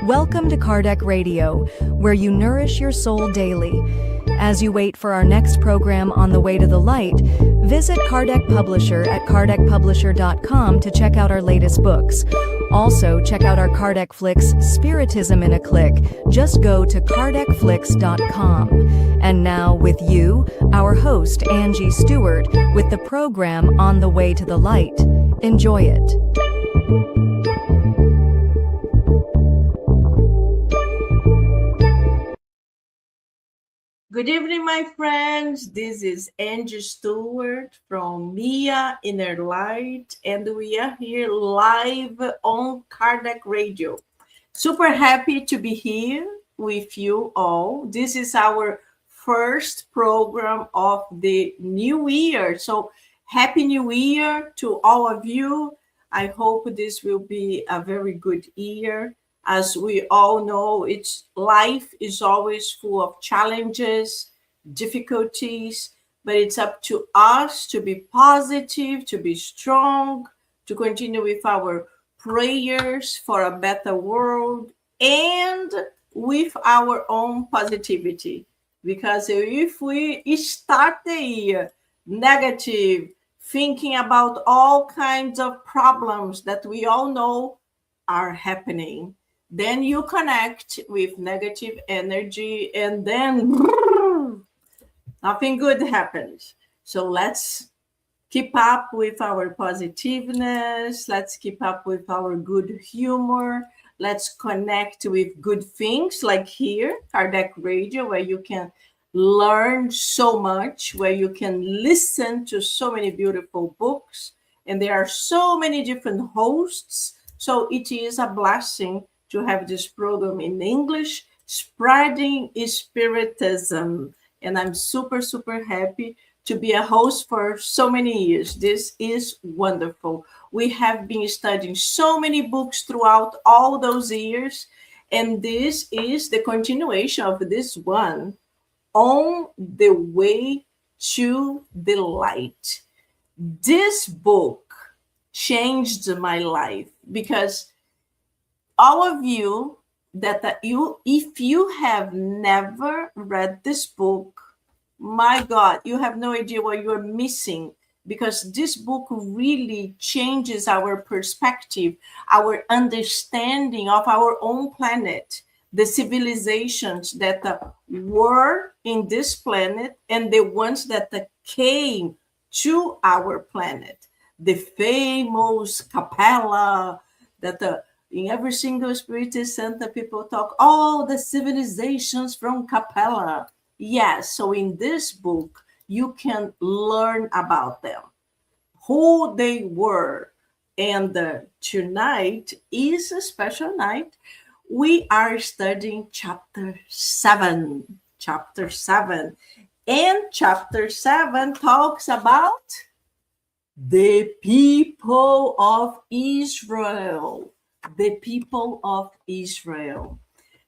Welcome to Kardec Radio, where you nourish your soul daily. As you wait for our next program on the way to the light, visit Kardec Publisher at kardecpublisher.com to check out our latest books. Also, check out our Kardec Flicks, Spiritism in a Click. Just go to kardecflix.com. And now with you, our host, Angy Stewart, with the program On the Way to the Light. Enjoy it. Good evening, my friends. This is Angy Stewart from INNERLIGHT, and we are here live on Kardec Radio. Super happy to be here with you all. This is our first program of the new year. So happy new year to all of you. I hope this will be a very good year. As we all know, life is always full of challenges, difficulties, but it's up to us to be positive, to be strong, to continue with our prayers for a better world, and with our own positivity. Because if we start the year negative, thinking about all kinds of problems that we all know are happening, then you connect with negative energy and then nothing good happens. So let's keep up with our positiveness. Let's keep up with our good humor. Let's connect with good things like here, Kardec Radio, where you can learn so much, where you can listen to so many beautiful books. And there are so many different hosts. So it is a blessing to have this program in English, spreading Spiritism. And I'm super, super happy to be a host for so many years. This is wonderful. We have been studying so many books throughout all those years. And this is the continuation of this one, On the Way to the Light. This book changed my life because all of you if you have never read this book, my God, you have no idea what you're missing, because this book really changes our perspective, our understanding of our own planet, the civilizations that were in this planet and the ones that came to our planet. The famous Capella that in every single Spiritist center, people talk, the civilizations from Capella. Yes, so in this book, you can learn about them, who they were. And tonight is a special night. We are studying chapter 7. Chapter 7. And chapter 7 talks about the people of Israel. The people of Israel.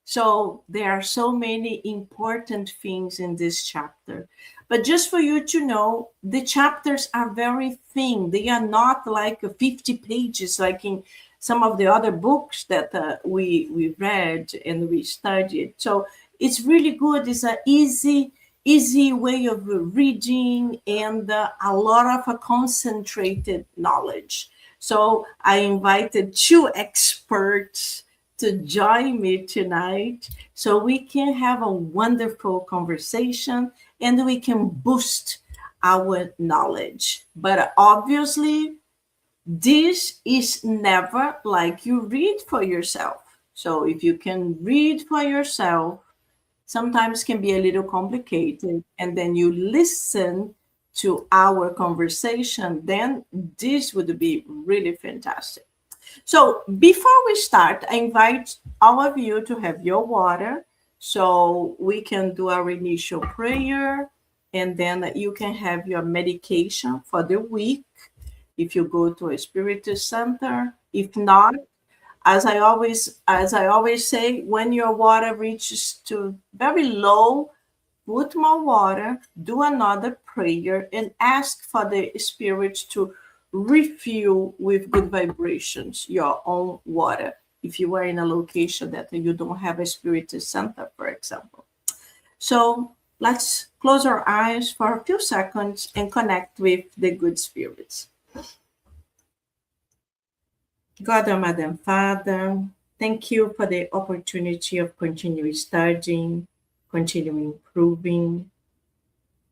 So there are so many important things in this chapter. But just for you to know, the chapters are very thin. They are not like 50 pages like in some of the other books that we read and we studied. So it's really good. It's an easy way of reading and a lot of concentrated knowledge. So I invited two experts to join me tonight so we can have a wonderful conversation and we can boost our knowledge. But obviously, this is never like you read for yourself. So if you can read for yourself, sometimes can be a little complicated, and then you listen to our conversation, then this would be really fantastic. So before we start, I invite all of you to have your water so we can do our initial prayer, and then you can have your medication for the week if you go to a Spiritist center. If not, as I always say, when your water reaches to very low, put more water, do another prayer, and ask for the Spirit to refuel with good vibrations your own water. if you are in a location that you don't have a spiritist center, for example. So let's close our eyes for a few seconds and connect with the good spirits. God, our Mother and Father, thank you for the opportunity of continuing studying, continuing improving,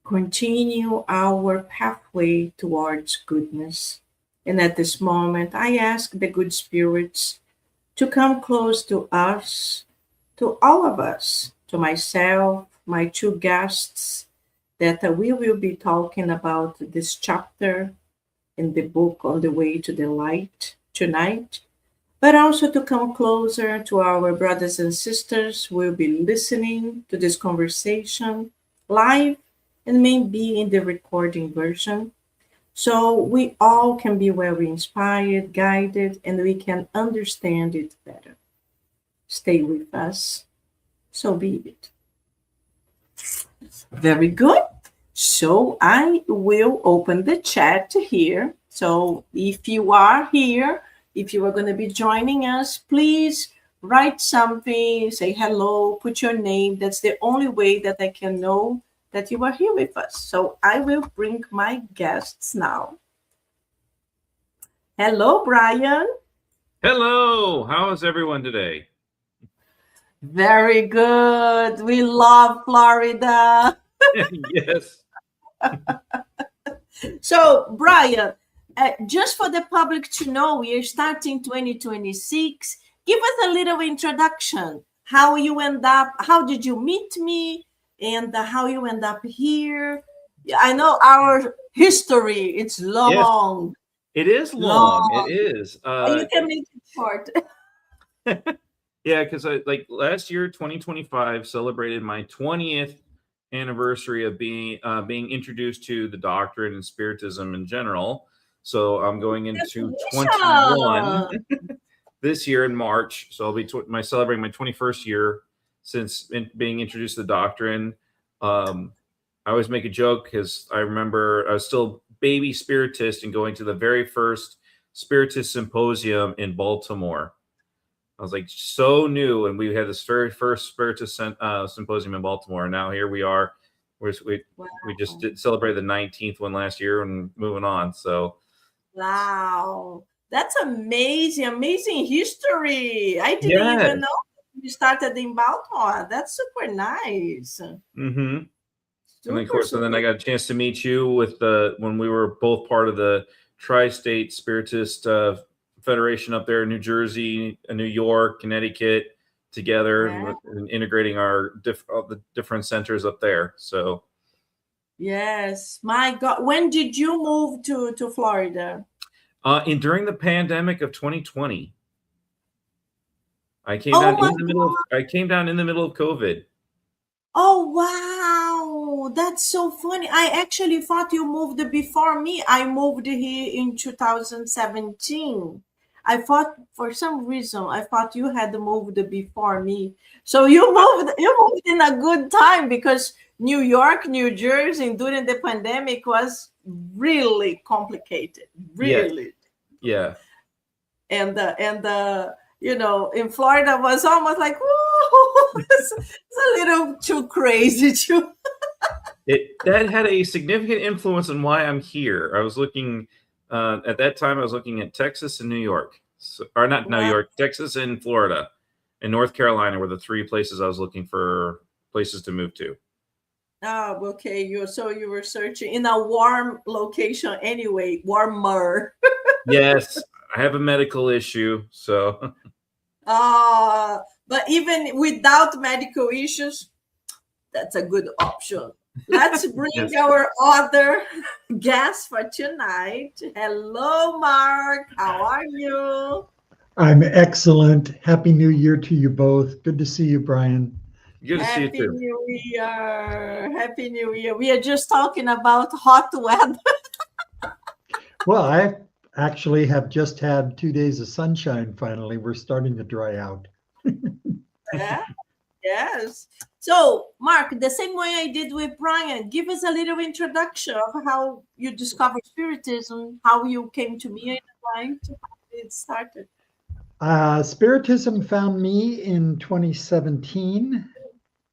continue our pathway towards goodness. And at this moment, I ask the good spirits to come close to us, to all of us, to myself, my two guests, that we will be talking about this chapter in the book On the Way to the Light tonight, but also to come closer to our brothers and sisters who will be listening to this conversation live and maybe in the recording version, so we all can be well inspired, guided, and we can understand it better. Stay with us. So be it. Very good. So I will open the chat here. So if you are here, if you are going to be joining us, please write something, say hello, put your name. That's the only way that I can know that you are here with us. So I will bring my guests now. Hello, Brian. Hello. How is everyone today? Very good. We love Florida. Yes. So, Brian, just for the public to know, we are starting 2026. Give us a little introduction. How you end up, how did you meet me, and how you end up here? I know our history, it's long. Yes, it is long. Long. It is. You can make it short. Yeah, because like last year, 2025, celebrated my 20th anniversary of being introduced to the doctrine and Spiritism in general. So I'm going into 21 this year in March. So I'll be celebrating my 21st year since being introduced to the doctrine. I always make a joke because I remember I was still baby Spiritist and going to the very first Spiritist symposium in Baltimore. I was like so new, and we had this very first Spiritist symposium in Baltimore. And now here we are. We just celebrated the 19th one last year and moving on. So wow, that's amazing history. I didn't even know you started in Baltimore. That's super nice. Mm-hmm. And then, of course, and then I got a chance to meet you with when we were both part of the Tri-State Spiritist Federation up there in New Jersey, New York, Connecticut, together, and integrating the different centers up there. So, yes, my God, when did you move to Florida? During the pandemic of 2020, I came down in the middle. I came down in the middle of COVID. Oh wow, that's so funny. I actually thought you moved before me. I moved here in 2017. I thought for some reason I thought you had moved before me. So you moved in a good time, because New York, New Jersey during the pandemic was really complicated. Really. Yeah. And you know, in Florida was almost like, whoa, it's a little too crazy too. That had a significant influence on why I'm here. I was looking at that time. I was looking at Texas and New York, or not New York, Texas and Florida, and North Carolina were the three places I was looking for places to move to. Oh, okay. You were searching in a warm location anyway, warmer. Yes, I have a medical issue, so. But even without medical issues, that's a good option. Let's bring our other guest for tonight. Hello, Mark. How are you? I'm excellent. Happy New Year to you both. Good to see you, Brian. Good to see you too. Happy New Year. Happy New Year. We are just talking about hot weather. Well, I actually have just had 2 days of sunshine finally. We're starting to dry out. Yeah. Yes. So, Mark, the same way I did with Brian, give us a little introduction of how you discovered Spiritism, how you came to me, and how it started. Spiritism found me in 2017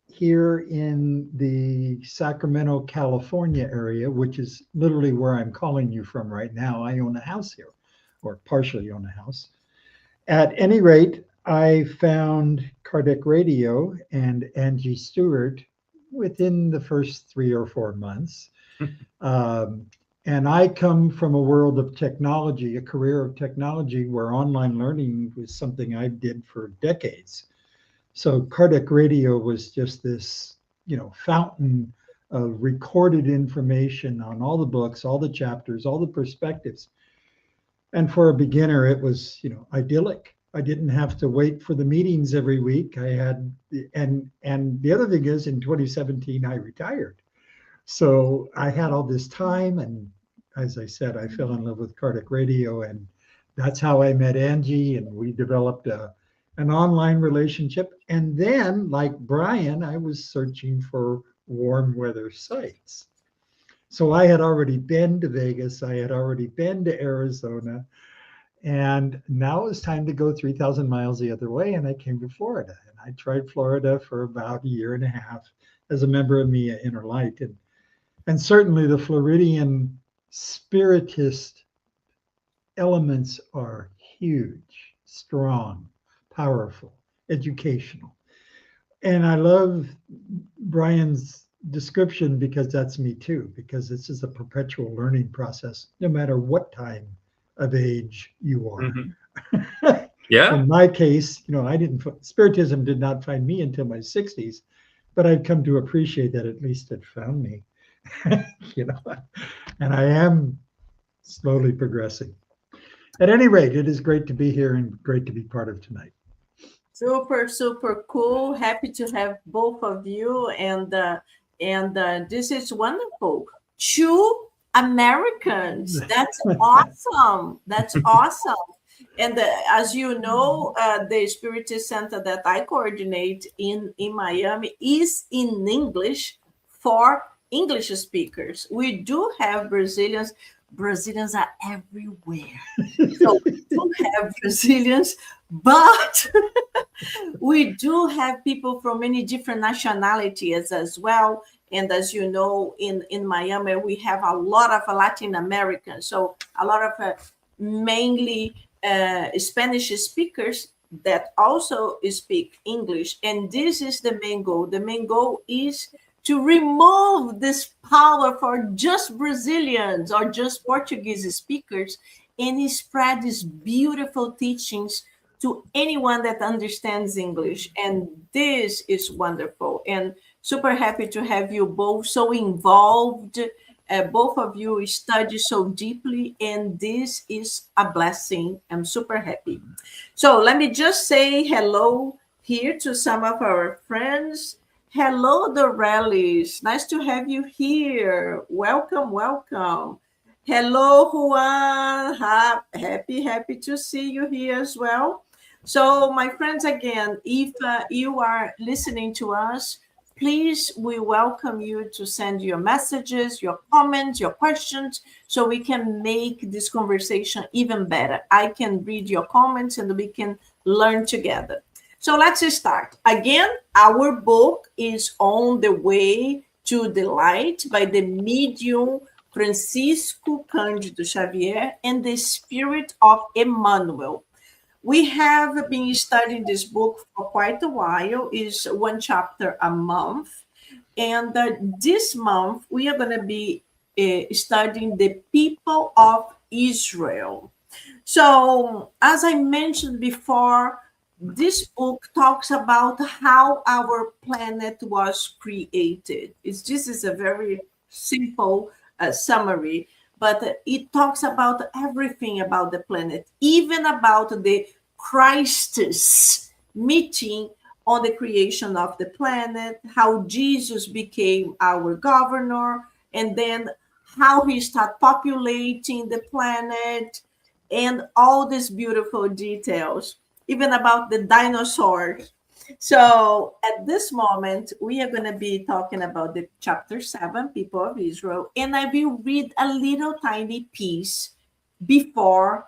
here in the Sacramento, California area, which is literally where I'm calling you from right now. I own a house here, or partially own a house. At any rate, I found Kardec Radio and Angy Stewart within the first 3 or 4 months. And I come from a world of technology, a career of technology where online learning was something I did for decades. So Kardec Radio was just this, fountain of recorded information on all the books, all the chapters, all the perspectives. And for a beginner, it was, idyllic. I didn't have to wait for the meetings every week. I had, and the other thing is, in 2017, I retired. So I had all this time, and as I said, I fell in love with Kardec Radio, and that's how I met Angy, and we developed an online relationship. And then, like Brian, I was searching for warm weather sites. So I had already been to Vegas, I had already been to Arizona, and now it was time to go 3,000 miles the other way, and I came to Florida. And I tried Florida for about a year and a half as a member of MIA INNERLIGHT. And certainly the Floridian Spiritist elements are huge, strong, powerful, educational. And I love Brian's description because that's me too, because this is a perpetual learning process, no matter what time of age you are. Mm-hmm. Yeah. In my case, Spiritism did not find me until my 60s, but I've come to appreciate that at least it found me. And I am slowly progressing. At any rate, it is great to be here and great to be part of tonight. Super, super cool. Happy to have both of you. And this is wonderful. 2 Americans. That's awesome. That's awesome. And as you know, the Spiritist Center that I coordinate in Miami is in English for English speakers. We do have Brazilians. Brazilians are everywhere. So we do have Brazilians, but we do have people from many different nationalities as well. And as you know, in Miami, we have a lot of Latin Americans. So a lot of mainly Spanish speakers that also speak English. And this is the main goal. The main goal is to remove this power for just Brazilians or just Portuguese speakers and spread these beautiful teachings to anyone that understands English. And this is wonderful. And super happy to have you both so involved. Both of you study so deeply, and this is a blessing. I'm super happy. So let me just say hello here to some of our friends. Hello, Dorelis. Nice to have you here. Welcome, welcome. Hello, Juan. Happy to see you here as well. So, my friends, again, if you are listening to us, please, we welcome you to send your messages, your comments, your questions, so we can make this conversation even better. I can read your comments and we can learn together. So let's start. Again, our book is On the Way to the Light by the medium Francisco Cândido Xavier and the Spirit of Emmanuel. We have been studying this book for quite a while. It's 1 chapter a month. And this month, we are going to be studying the people of Israel. So, as I mentioned before, this book talks about how our planet was created. This is a very simple summary, but it talks about everything about the planet, even about the Christ's meeting on the creation of the planet, how Jesus became our governor, and then how he started populating the planet, and all these beautiful details, even about the dinosaurs. So at this moment, we are going to be talking about the chapter 7, People of Israel, and I will read a little tiny piece before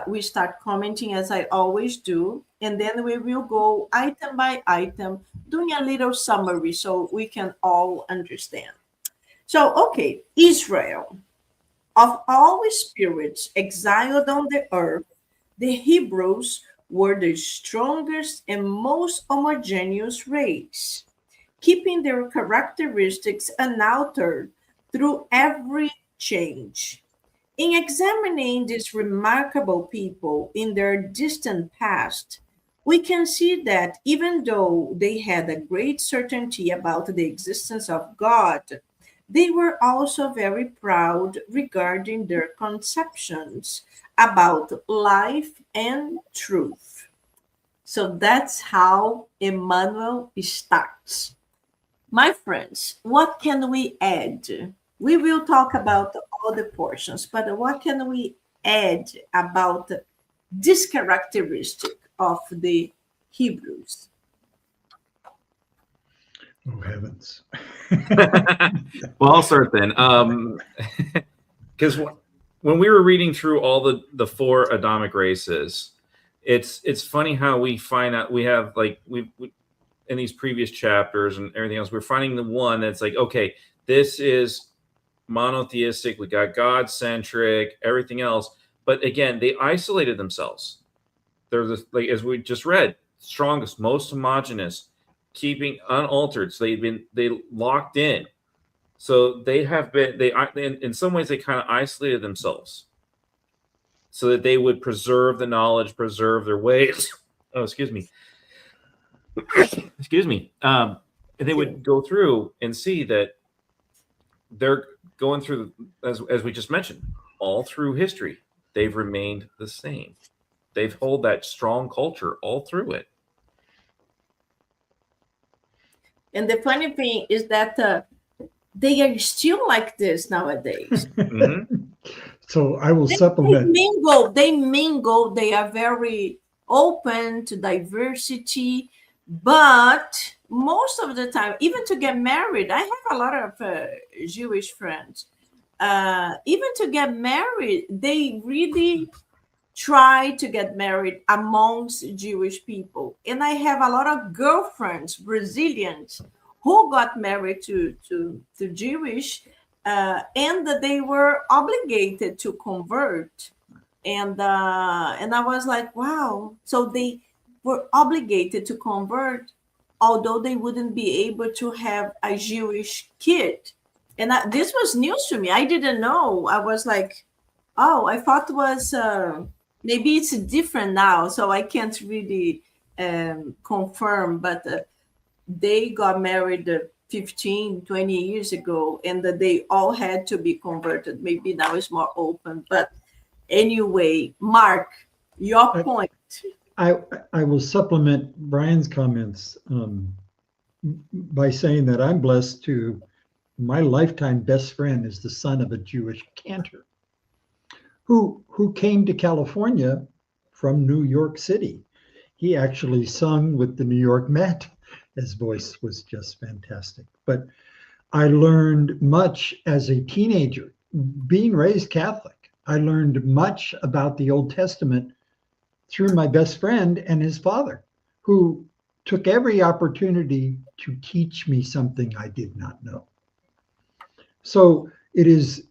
we start commenting as I always do, and then we will go item by item, doing a little summary so we can all understand. So, okay, Israel. Of all spirits exiled on the earth, the Hebrews were the strongest and most homogeneous race, keeping their characteristics unaltered through every change. In examining these remarkable people in their distant past, we can see that even though they had a great certainty about the existence of God, they were also very proud regarding their conceptions about life and truth. So that's how Emmanuel starts. My friends, what can we add? We will talk about all the portions, but what can we add about this characteristic of the Hebrews? Oh, heavens. Well, I'll start then. Because when we were reading through all the four Adamic races, it's funny how we find out we have like we in these previous chapters and everything else, we're finding the one that's like, okay, this is monotheistic. We got God-centric, everything else. But again, they isolated themselves. They're like, as we just read, strongest, most homogeneous, keeping unaltered. So they locked in. So they have been, in some ways, they kind of isolated themselves so that they would preserve the knowledge, preserve their ways. Oh, excuse me. Excuse me. And they would go through and see that they're going through, as we just mentioned, all through history, they've remained the same. They've held that strong culture all through it. And the funny thing is that they are still like this nowadays. Mm-hmm. So I will supplement. They mingle, they are very open to diversity, but most of the time, even to get married, I have a lot of Jewish friends. Even to get married, they really try to get married amongst Jewish people. And I have a lot of girlfriends, Brazilians, who got married to Jewish, and they were obligated to convert. And I was like, wow. So they were obligated to convert, although they wouldn't be able to have a Jewish kid. And this was news to me. I didn't know. I was like, oh, I thought it was, maybe it's different now. So I can't really confirm, but they got married 15, 20 years ago, and that they all had to be converted. Maybe now it's more open. But anyway, Mark, your point. I will supplement Brian's comments by saying that I'm blessed to, my lifetime best friend is the son of a Jewish cantor who came to California from New York City. He actually sung with the New York Met. His voice was just fantastic. But I learned much as a teenager, being raised Catholic. I learned much about the Old Testament through my best friend and his father, who took every opportunity to teach me something I did not know. So it is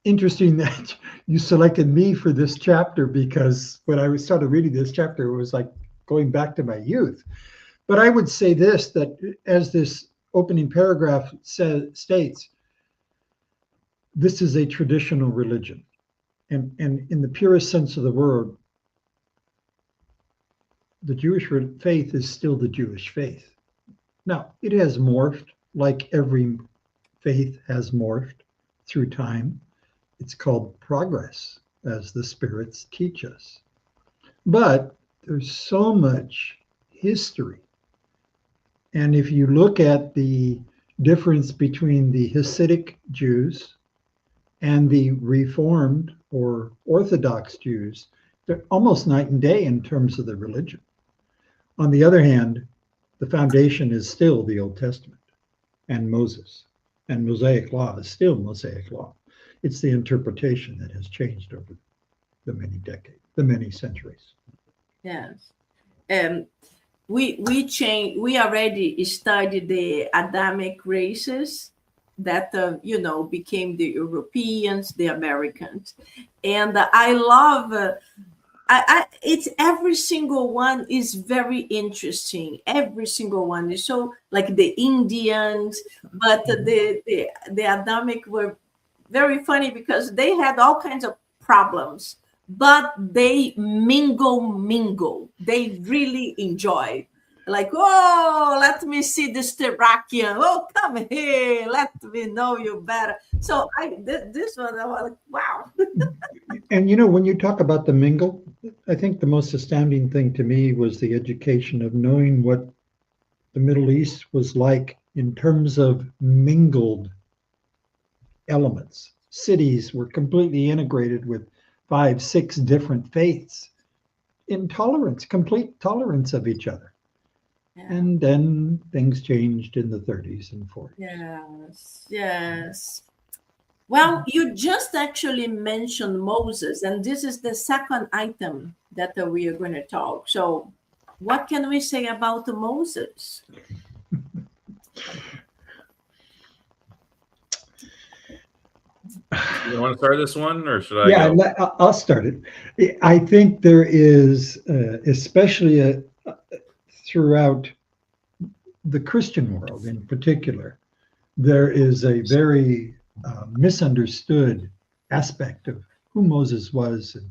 interesting that you selected me for this chapter, because when I started reading this chapter, it was like going back to my youth. But I would say this, that as this opening paragraph states, this is a traditional religion. And in the purest sense of the word, the Jewish faith is still the Jewish faith. Now, it has morphed like every faith has morphed through time. It's called progress, as the spirits teach us. But there's so much history. And if you look at the difference between the Hasidic Jews and the Reformed or Orthodox Jews, they're almost night and day in terms of the religion. On the other hand, the foundation is still the Old Testament and Moses, and Mosaic law is still Mosaic law. It's the interpretation that has changed over the many decades, the many centuries. Yes. We already studied the Adamic races that became the Europeans, the Americans, and I love. It's every single one is very interesting. Every single one is so like the Indians, but the Adamic were very funny because they had all kinds of problems, but they mingle. They really enjoy. Like, oh, let me see this Terrakian. Oh, come here. Let me know you better. So this one, I was like, wow. And when you talk about the mingle, I think the most astounding thing to me was the education of knowing what the Middle East was like in terms of mingled elements. Cities were completely integrated with 5, 6 different faiths in tolerance, complete tolerance of each other. Yeah. And then things changed in the 30s and 40s. Yes. Well, you just actually mentioned Moses, and this is the second item that we are going to talk. So, what can we say about Moses? You want to start this one, or should I Yeah, go? I'll start it. I think there is, especially throughout the Christian world in particular, there is a very misunderstood aspect of who Moses was and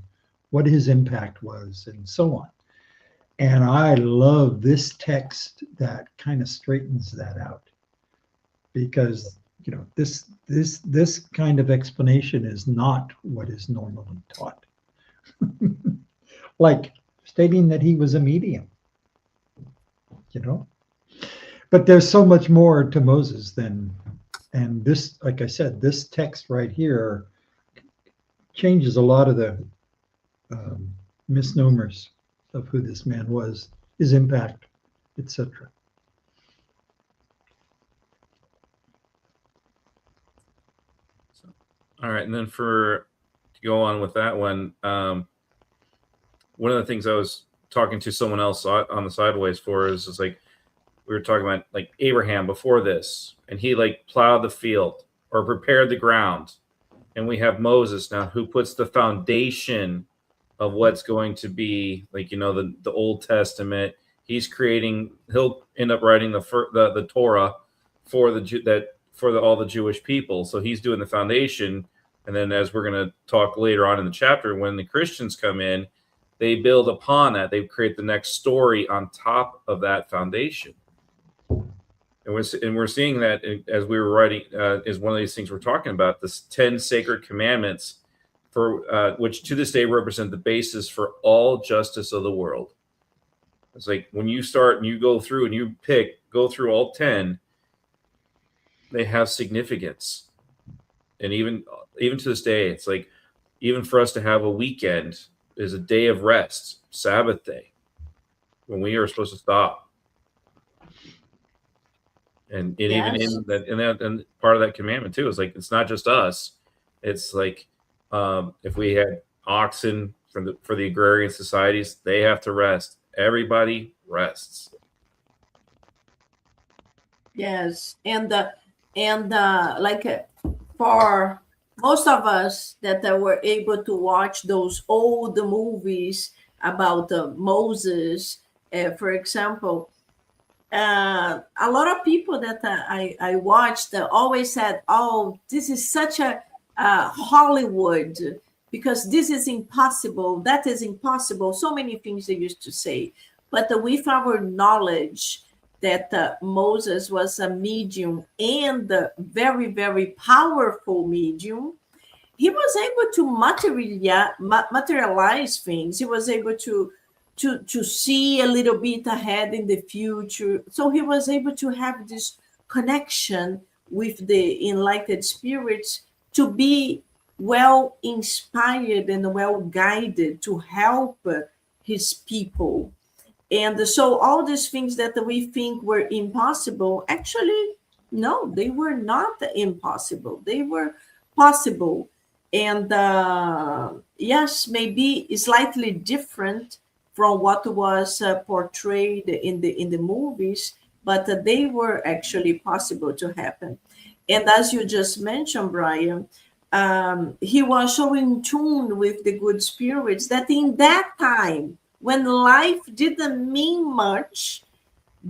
what his impact was and so on. And I love this text that kind of straightens that out, because this kind of explanation is not what is normally taught. Like stating that he was a medium, But there's so much more to Moses and this, like I said, this text right here changes a lot of the misnomers of who this man was, his impact, etc. All right, and then to go on with that one, one of the things I was talking to someone else on the sideways for is like, we were talking about like Abraham before this, and he like plowed the field or prepared the ground. And we have Moses now, who puts the foundation of what's going to be like, the Old Testament. He'll end up writing the Torah for all the Jewish people. So he's doing the foundation. And then, as we're going to talk later on in the chapter, when the Christians come in, they build upon that. They create the next story on top of that foundation. And we're seeing that as we were writing, is one of these things we're talking about, this 10 sacred commandments, for which to this day represent the basis for all justice of the world. It's like when you start and you go through and you go through all 10, they have significance. And even to this day, it's like, even for us to have a weekend is a day of rest, Sabbath day, when we are supposed to stop. And Yes. even in that, and part of that commandment too is like, it's not just us. It's like, if we had oxen for the agrarian societies, they have to rest. Everybody rests. Yes, and for most of us that were able to watch those old movies about Moses, for example, a lot of people that I watched always said, "Oh, this is such a Hollywood, because this is impossible, that is impossible." So many things they used to say, but with our knowledge that Moses was a medium, and a very, very powerful medium, he was able to materialize things. He was able to see a little bit ahead in the future. So he was able to have this connection with the enlightened spirits, to be well inspired and well guided to help his people. And so all these things that we think were impossible, actually, no, they were not impossible. They were possible. And yes, maybe slightly different from what was portrayed in the movies, but they were actually possible to happen. And as you just mentioned, Brian, he was so in tune with the good spirits that in that time, when life didn't mean much,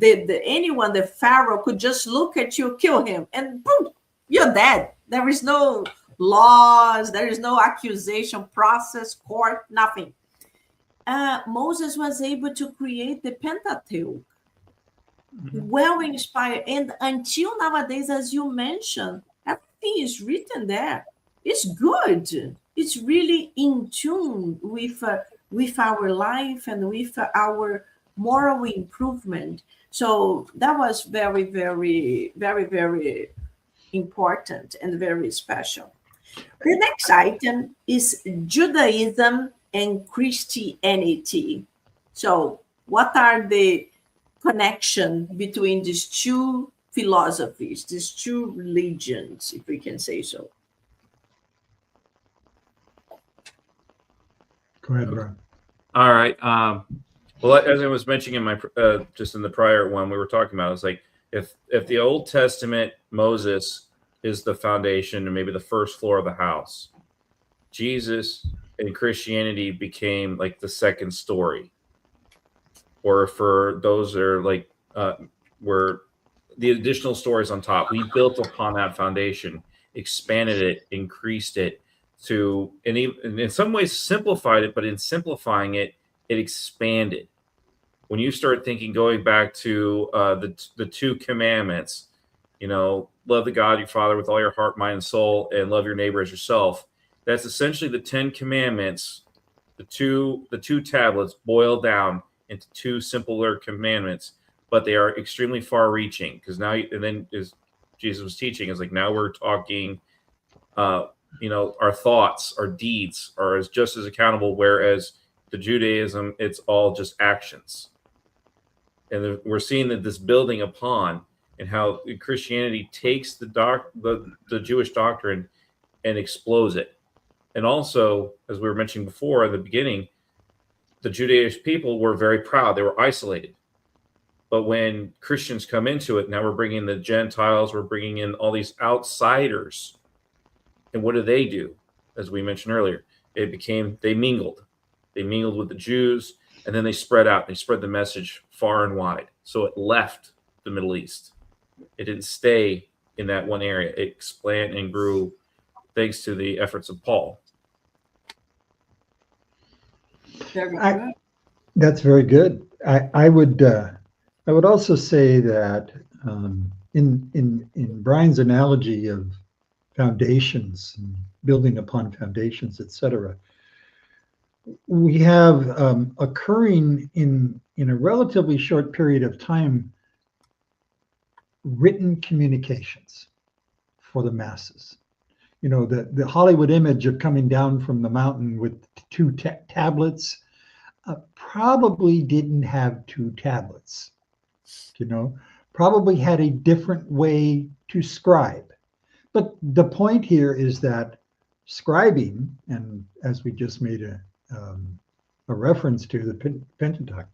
anyone, the pharaoh, could just look at you, kill him, and boom, you're dead. There is no laws, there is no accusation process, court, nothing. Moses was able to create the Pentateuch, well inspired, and until nowadays, as you mentioned, everything is written there. It's good. It's really in tune with our life and with our moral improvement. So that was very, very, very, very important and very special. The next item is Judaism and Christianity. So, what are the connection between these two philosophies, these two religions, if we can say so? Go ahead, Brian. All right. Well, as I was mentioning in my just in the prior one we were talking about, it's like if the Old Testament Moses is the foundation and maybe the first floor of the house, Jesus and Christianity became like the second story. Or for those that are like were the additional stories on top, we built upon that foundation, expanded it, increased it to, and in some ways simplified it, but in simplifying it, it expanded. When you start thinking, going back to the two commandments, you know, love the God your Father with all your heart, mind, and soul, and love your neighbor as yourself. That's essentially the 10 commandments. The two tablets boiled down into two simpler commandments, but they are extremely far-reaching. Because now, and then as Jesus was teaching, is like now we're talking, you know, our thoughts, our deeds are just as accountable. Whereas the Judaism, it's all just actions. And we're seeing that this building upon, and how Christianity takes the Jewish doctrine and explodes it. And also, as we were mentioning before in the beginning, the Jewish people were very proud. They were isolated. But when Christians come into it, now we're bringing the Gentiles, we're bringing in all these outsiders. And what do? As we mentioned earlier, they mingled. They mingled with the Jews, and then they spread out. They spread the message far and wide. So it left the Middle East. It didn't stay in that one area. It expanded and grew thanks to the efforts of Paul. That's very good. I would also say that in Brian's analogy of foundations and building upon foundations, etc., we have occurring in a relatively short period of time written communications for the masses. You know, the Hollywood image of coming down from the mountain with two tablets probably didn't have two tablets, you know, probably had a different way to scribe. But the point here is that scribing, and as we just made a reference to the Pentateuch,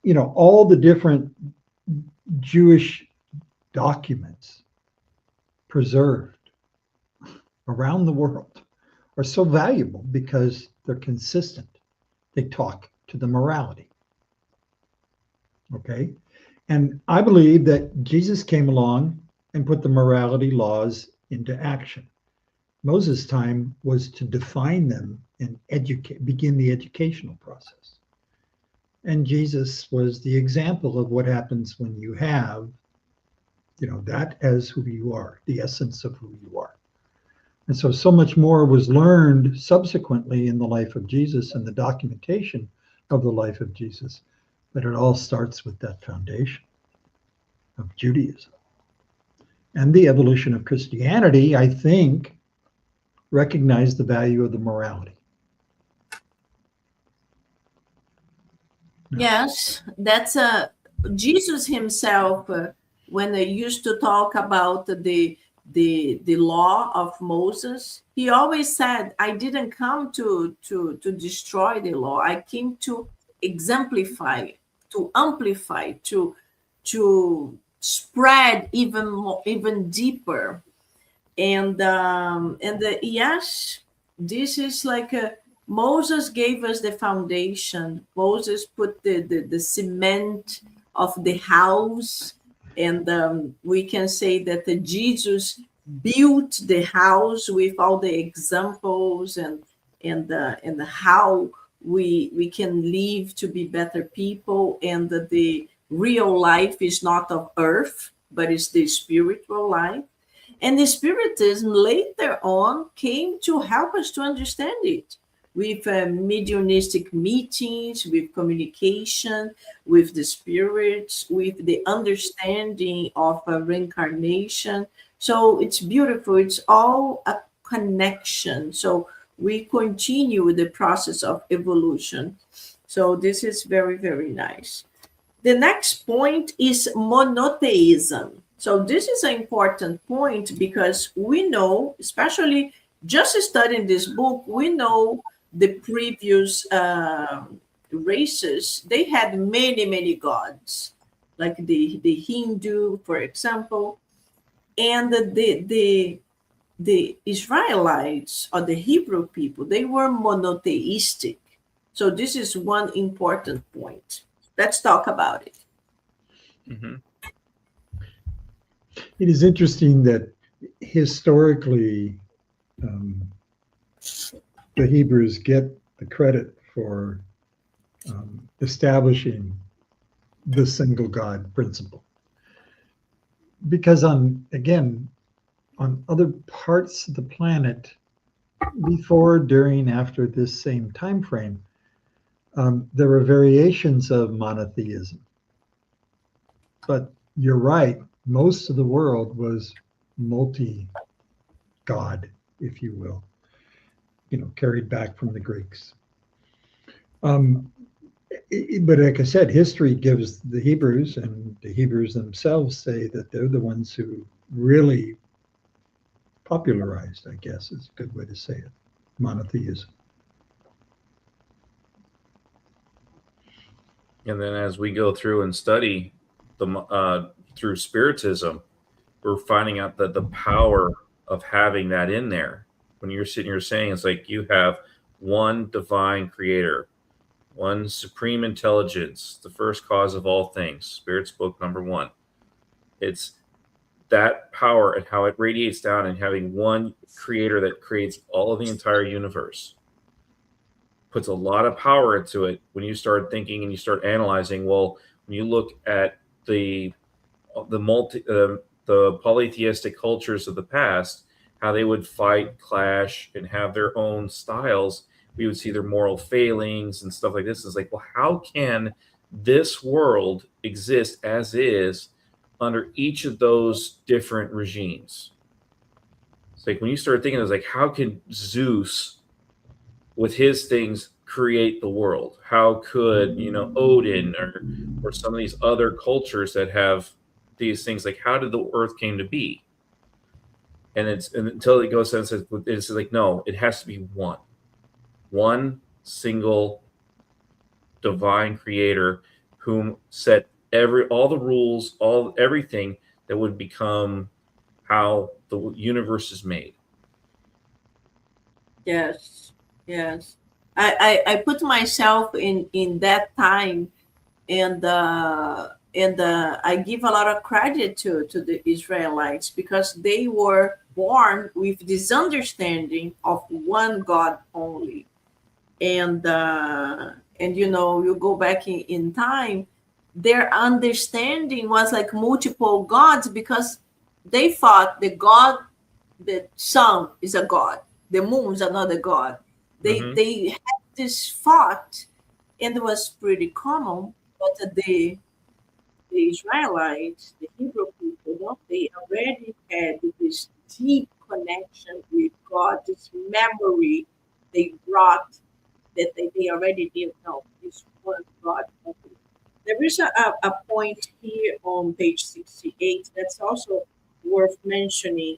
you know, all the different Jewish documents preserved around the world are so valuable because they're consistent. They talk to the morality. Okay? And I believe that Jesus came along and put the morality laws into action. Moses' time was to define them and begin the educational process. And Jesus was the example of what happens when you have, you know, that as who you are, the essence of who you are. And so much more was learned subsequently in the life of Jesus and the documentation of the life of Jesus, but it all starts with that foundation of Judaism. And the evolution of Christianity, I think, recognized the value of the morality. Yes, that's Jesus himself, when he used to talk about the the law of Moses, he always said, I didn't come to destroy the law. I came to exemplify, to amplify, to spread even more, even deeper. Yes, this is like Moses gave us the foundation. Moses put the cement of the house, and we can say that Jesus built the house with all the examples and how we can live to be better people, and the real life is not of earth, but it's the spiritual life. And the Spiritism later on came to help us to understand it with mediumistic meetings, with communication, with the spirits, with the understanding of reincarnation. So it's beautiful. It's all a connection. So we continue with the process of evolution. So this is very, very nice. The next point is monotheism. So this is an important point because we know, especially just studying this book, we know the previous races, they had many, many gods, like the Hindu, for example, and the Israelites or the Hebrew people, they were monotheistic. So this is one important point. Let's talk about it. Mm-hmm. It is interesting that historically, the Hebrews get the credit for establishing the single God principle. Because on other parts of the planet, before, during, after this same time frame, there were variations of monotheism. But you're right, most of the world was multi-God, if you will, carried back from the Greeks. But like I said, history gives the Hebrews, and the Hebrews themselves say that they're the ones who really popularized, I guess is a good way to say it, monotheism. And then as we go through and study through Spiritism, we're finding out that the power of having that in there. When you're sitting here saying, it's like you have one divine creator, one supreme intelligence, the first cause of all things, Spirit's book number 1. It's that power and how it radiates down, and having one creator that creates all of the entire universe puts a lot of power into it. When you start thinking and you start analyzing, well, when you look at the polytheistic cultures of the past, how they would fight, clash, and have their own styles, we would see their moral failings and stuff like this. It's like, well, how can this world exist as is under each of those different regimes? It's like when you start thinking, it's like, how can Zeus with his things create the world? How could Odin or some of these other cultures that have these things, like how did the earth came to be? And until it goes and says, it's like, no, it has to be one single divine creator whom set all the rules, everything that would become how the universe is made. Yes. I put myself in that time, and I give a lot of credit to the Israelites, because they were born with this understanding of one God only. And you go back in time, their understanding was like multiple gods, because they thought the sun is a god, the moon is another god. They had this thought, and it was pretty common. But the Israelites, the Hebrew people, they already had this deep connection with God, this memory they brought, that they already did know this one God. There is a point here on page 68 that's also worth mentioning,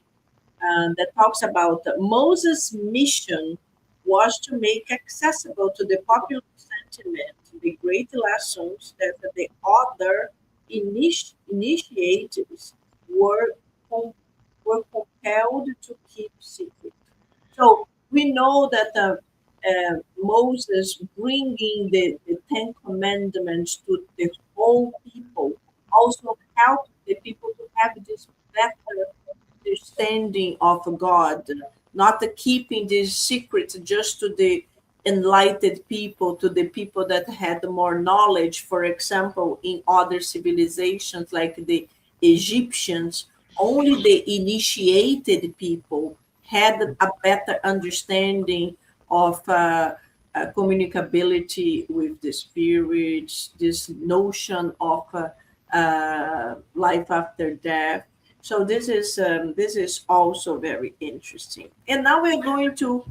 that talks about Moses' mission was to make accessible to the popular sentiment the great lessons that the other initiatives were, were compelled to keep secret. So we know that Moses bringing the Ten Commandments to the whole people also helped the people to have this better understanding of God, not keeping this secret just to the enlightened people, to the people that had more knowledge. For example, in other civilizations like the Egyptians, only the initiated people had a better understanding of communicability with the spirits, this notion of life after death. So this is also very interesting. And now we're going to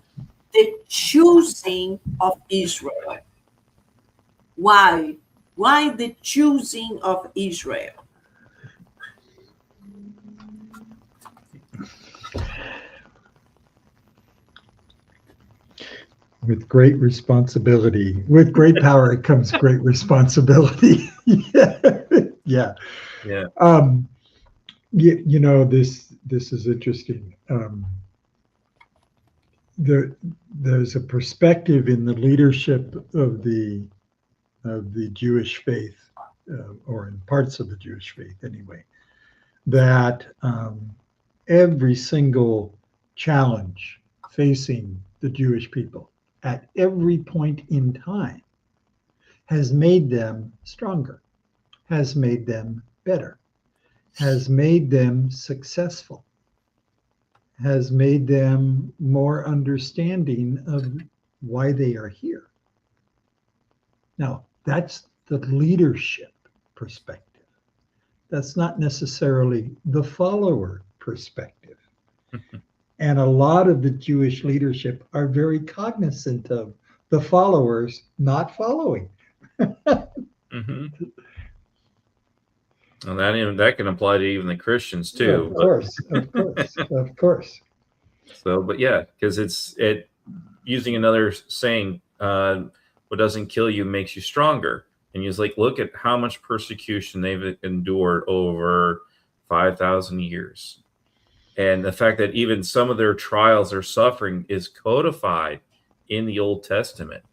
the choosing of Israel. Why? Why the choosing of Israel? With great responsibility, with great power, it comes great responsibility. Yeah. You know, this is interesting. There's a perspective in the leadership of the Jewish faith, or in parts of the Jewish faith anyway, that every single challenge facing the Jewish people at every point in time has made them stronger, has made them better, has made them successful, has made them more understanding of why they are here. Now, that's the leadership perspective. That's not necessarily the follower perspective. And a lot of the Jewish leadership are very cognizant of the followers not following. Mm-hmm. And that can apply to even the Christians too. Of course. So, but yeah, because it's using another saying, what doesn't kill you makes you stronger. And he's like, look at how much persecution they've endured over 5,000 years. And the fact that even some of their trials or suffering is codified in the Old Testament.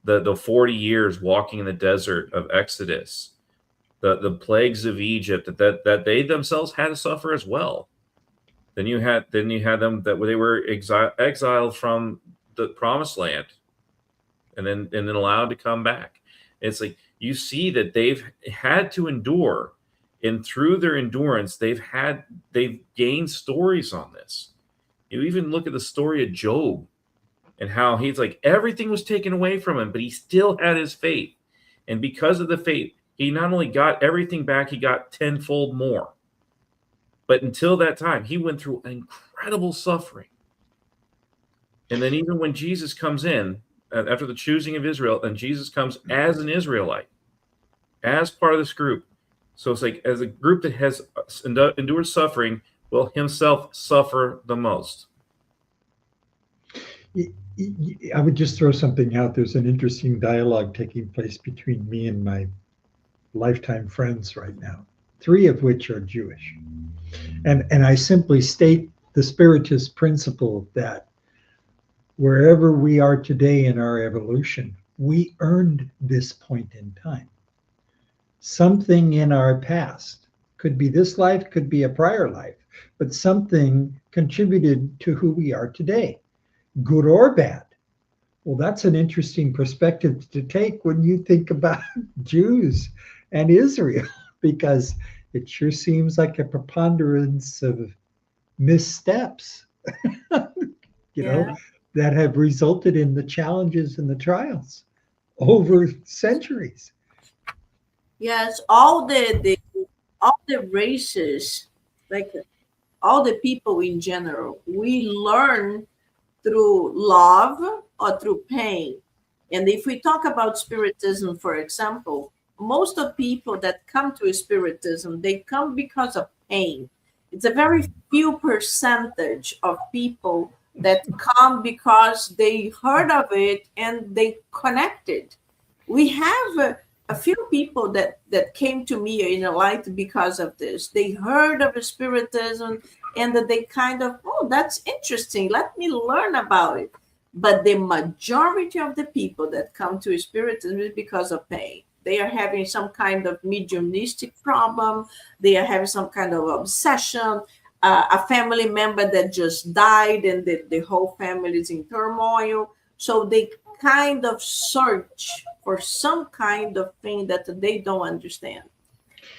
The 40 years walking in the desert of Exodus, the plagues of Egypt that they themselves had to suffer as well. Then you had them that they were exiled from the promised land, and then allowed to come back. It's like you see that they've had to endure, and through their endurance, they've gained stories on this. You even look at the story of Job and how he's like everything was taken away from him, but he still had his faith, and because of the faith, he not only got everything back, he got tenfold more. But until that time, he went through incredible suffering. And then even when Jesus comes in, after the choosing of Israel, and Jesus comes as an Israelite, as part of this group. So it's like as a group that has endured suffering, will himself suffer the most. I would just throw something out. There's an interesting dialogue taking place between me and my lifetime friends right now, 3 of which are Jewish. And I simply state the Spiritist principle that wherever we are today in our evolution, we earned this point in time. Something in our past, could be this life, could be a prior life, but something contributed to who we are today, good or bad. Well, that's an interesting perspective to take when you think about Jews and Israel, because it sure seems like a preponderance of missteps, you know, that have resulted in the challenges and the trials over centuries. Yes, all the races, like all the people in general, we learn through love or through pain. And if we talk about Spiritism, for example, most of people that come to Spiritism, they come because of pain. It's a very few percentage of people that come because they heard of it and they connected. We have a few people that came to me in a light because of this. They heard of Spiritism and that they kind of, oh, that's interesting. Let me learn about it. But the majority of the people that come to Spiritism is because of pain. They are having some kind of mediumistic problem. They are having some kind of obsession. A family member that just died and the whole family is in turmoil. So they kind of search for some kind of thing that they don't understand.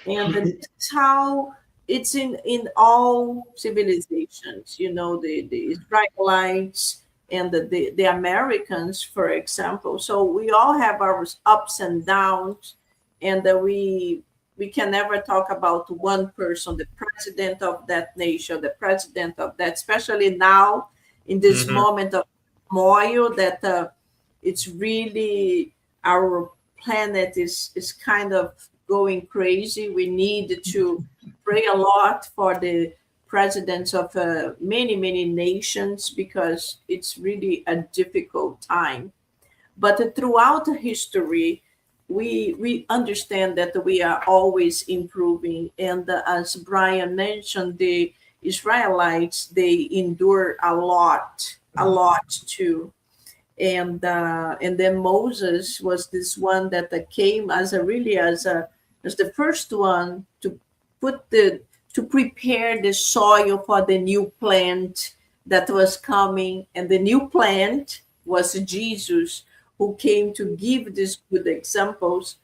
And that's how it's in all civilizations, the Israelites and the Americans, for example. So we all have our ups and downs, and we can never talk about one person, the president of that nation, the president of that, especially now in this moment of turmoil that it's really our planet is kind of going crazy. We need to pray a lot for the presidents of many nations because it's really a difficult time. But throughout history, we understand that we are always improving. And as Brian mentioned, the Israelites, they endure a lot too. And then Moses was this one that came as the first one to prepare the soil for the new plant that was coming. And the new plant was Jesus, who came to give these good examples.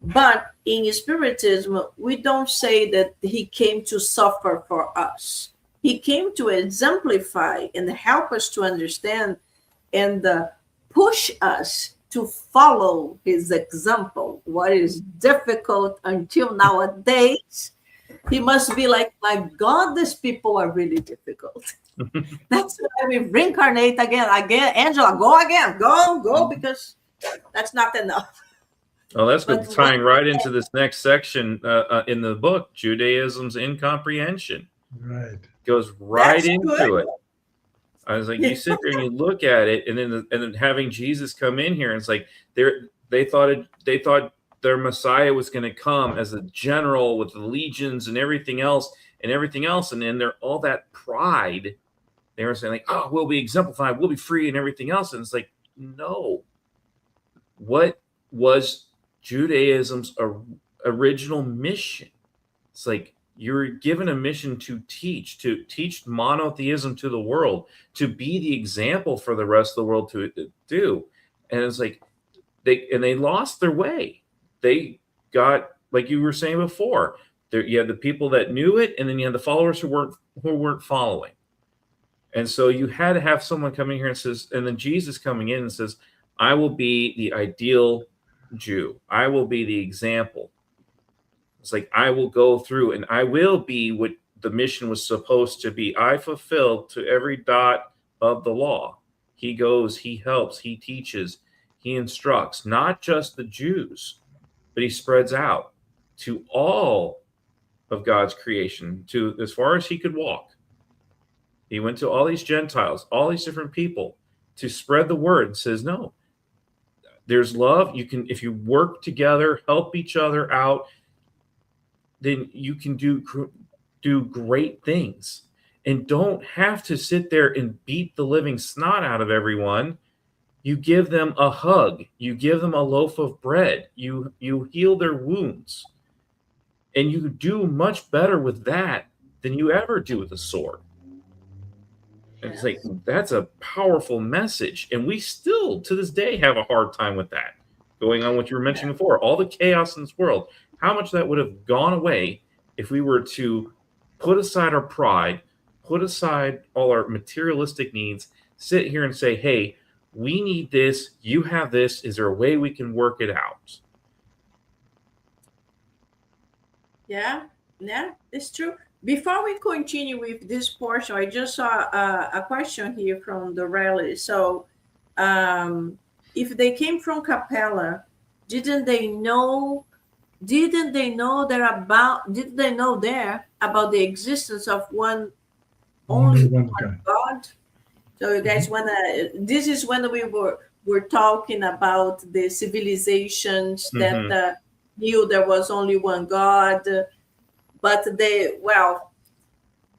But in Spiritism, we don't say that he came to suffer for us. He came to exemplify and help us to understand and push us to follow his example. What is difficult until nowadays, he must be like, my God, these people are really difficult. That's why we reincarnate again. Angela, go again. Go, because that's not enough. Oh, that's good. Tying right into this next section in the book, Judaism's Incomprehension. Right. Goes right into it. I was like, you sit there and you look at it, and then having Jesus come in here, and it's like they thought their Messiah was going to come as a general with the legions and everything else, and then they're all that pride. They were saying like, oh, we'll be exemplified, we'll be free, and everything else, and it's like, no. What was Judaism's original mission? It's like, you're given a mission to teach monotheism to the world, to be the example for the rest of the world to do. And it's like they lost their way. They got, like you were saying before, you had the people that knew it, and then you had the followers who weren't following. And so you had to have someone coming here and says, and then Jesus coming in and says, I will be the ideal Jew. I will be the example. It's like, I will go through and I will be what the mission was supposed to be. I fulfilled to every dot of the law. He goes, he helps, he teaches, he instructs, not just the Jews, but he spreads out to all of God's creation, to as far as he could walk. He went to all these Gentiles, all these different people to spread the word, and says, no, there's love. You can, if you work together, help each other out, then you can do great things, and don't have to sit there and beat the living snot out of everyone. You give them a hug. You give them a loaf of bread. You heal their wounds. And you do much better with that than you ever do with a sword. And it's like, that's a powerful message. And we still, to this day, have a hard time with that. Going on what you were mentioning before, all the chaos in this world, how much that would have gone away if we were to put aside our pride, put aside all our materialistic needs, sit here and say, hey, we need this, you have this, is there a way we can work it out? Yeah, it's true. Before we continue with this portion, I just saw a question here from the rally. So if they came from Capella, didn't they know there about the existence of Only only one one God. God. So you guys wanna? This is when we're talking about the civilizations that knew there was only one God, but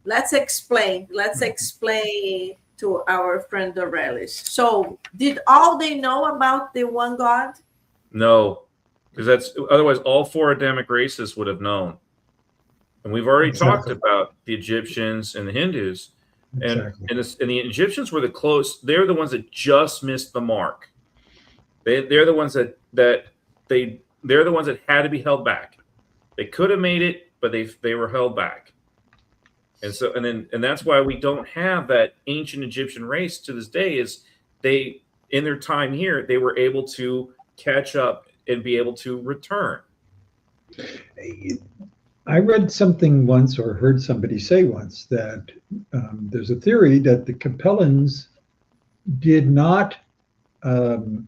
let's explain. Let's explain to our friend Dorelis. So, did all they know about the one God? No, because that's otherwise all four Adamic races would have known. And we've already talked about the Egyptians and the Hindus. Exactly. And the Egyptians were they're the ones that just missed the mark. They're the ones they're the ones that had to be held back. They could have made it, but they were held back. And that's why we don't have that ancient Egyptian race to this day. Is they, in their time here, they were able to catch up and be able to return. I read something once, or heard somebody say once, that there's a theory that the Capellans did not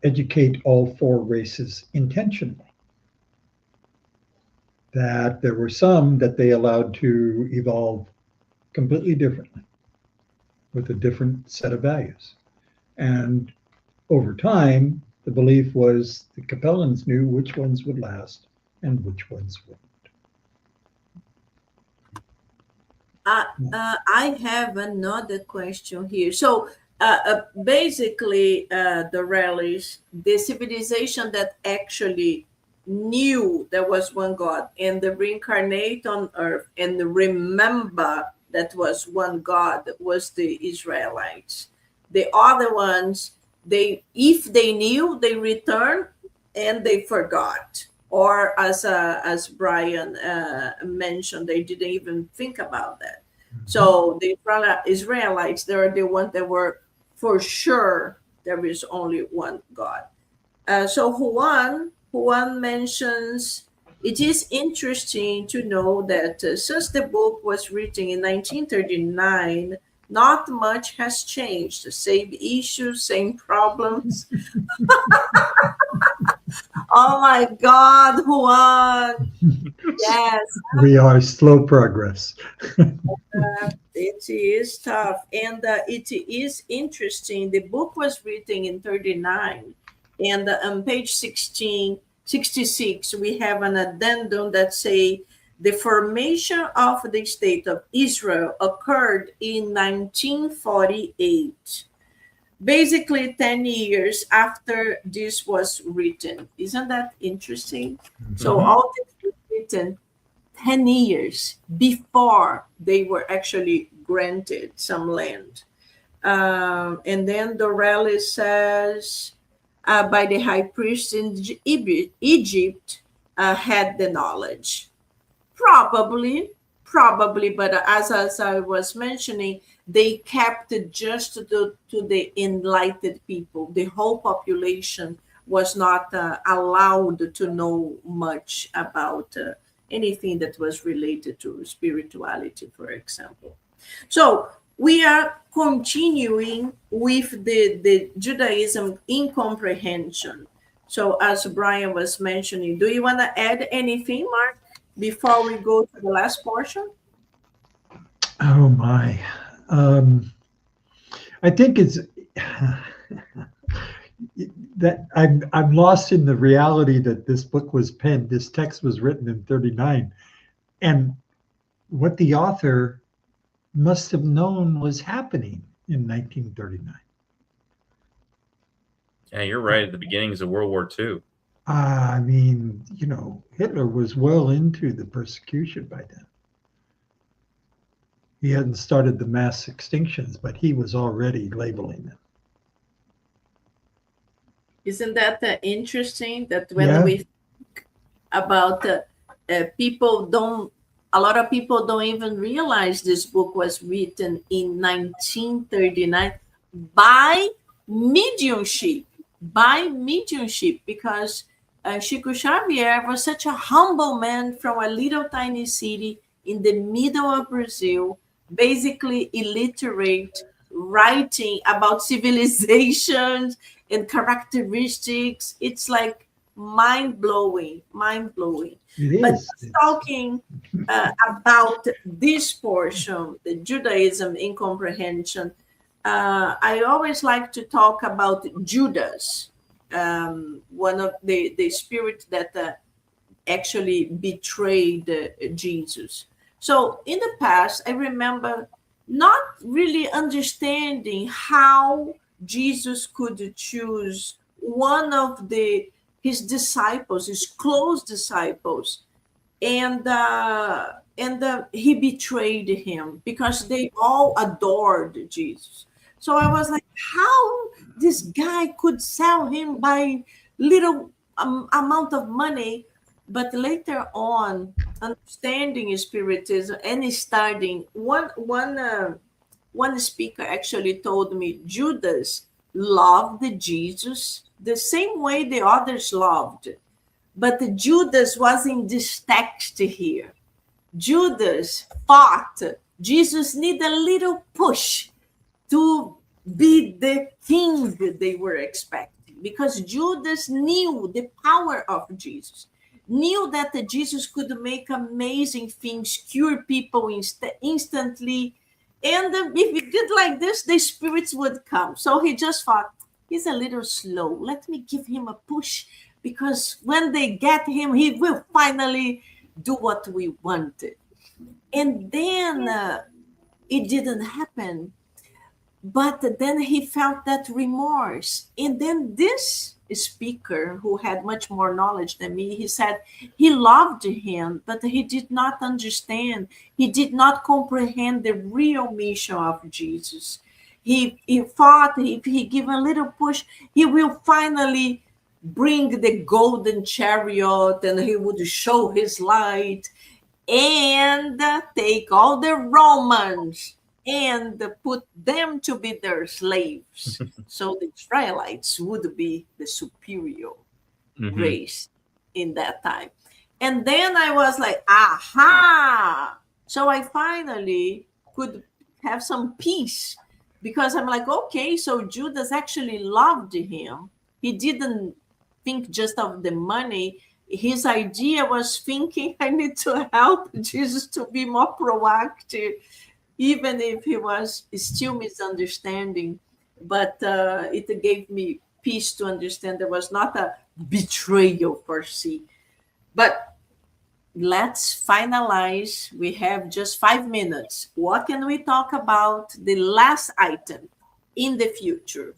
educate all four races intentionally. That there were some that they allowed to evolve completely differently with a different set of values. And over time, the belief was the Capellans knew which ones would last and which ones wouldn't. I have another question here. So basically, the rallies, the civilization that actually knew there was one God and the reincarnate on earth and remember that was one God was the Israelites. The other ones, if they knew, they returned and they forgot. Or as Brian mentioned, they didn't even think about that. So the Israelites, they're the ones that were for sure there is only one God. So Juan mentions, it is interesting to know that since the book was written in 1939, not much has changed. The same issues, same problems. Oh my God, Juan. Yes. We are slow progress. It is tough. And it is interesting. The book was written in 39. And on page 66, we have an addendum that say the formation of the state of Israel occurred in 1948. Basically 10 years after this was written. Isn't that interesting? So all this was written 10 years before they were actually granted some land. And then Dorelli says, by the high priest in Egypt had the knowledge. Probably, but as I was mentioning, they kept it just to the enlightened people. The whole population was not allowed to know much about anything that was related to spirituality, for example. So we are continuing with the Judaism incomprehension. So as Brian was mentioning, do you want to add anything, Mark, before we go to the last portion? Oh my. I think it's that I'm lost in the reality that this book was penned, this text was written in 39, and what the author must have known was happening in 1939. Yeah, you're right. At the beginnings of World War II. I mean, Hitler was well into the persecution by then. He hadn't started the mass extinctions, but he was already labeling them. Isn't that interesting that when we think about a lot of people don't even realize this book was written in 1939 by mediumship, because Chico Xavier was such a humble man from a little tiny city in the middle of Brazil, basically illiterate, writing about civilizations and characteristics. It's like mind-blowing, mind-blowing. It But is. just talking about this portion, the Judaism incomprehension, I always like to talk about Judas, one of the spirit that actually betrayed Jesus. So in the past, I remember not really understanding how Jesus could choose one of his disciples, his close disciples, and he betrayed him because they all adored Jesus. So I was like, how this guy could sell him by little amount of money. But later on, understanding Spiritism and starting, one speaker actually told me Judas loved Jesus the same way the others loved. But Judas was in this text here. Judas thought Jesus needed a little push to be the king they were expecting, because Judas knew the power of Jesus, knew that Jesus could make amazing things, cure people instantly. And if he did like this, the spirits would come. So he just thought, he's a little slow. Let me give him a push, because when they get him, he will finally do what we wanted. And then it didn't happen. But then he felt that remorse. And then this speaker, who had much more knowledge than me, he said he loved him, but he did not understand. He did not comprehend the real mission of Jesus. He thought if he give a little push, he will finally bring the golden chariot and he would show his light and take all the Romans and put them to be their slaves. So the Israelites would be the superior race in that time. And then I was like, aha! So I finally could have some peace, because I'm like, okay, so Judas actually loved him. He didn't think just of the money. His idea was thinking, I need to help Jesus to be more proactive, even if he was still misunderstanding. But it gave me peace to understand there was not a betrayal per se. But let's finalize. We have just 5 minutes. What can we talk about? The last item in the future.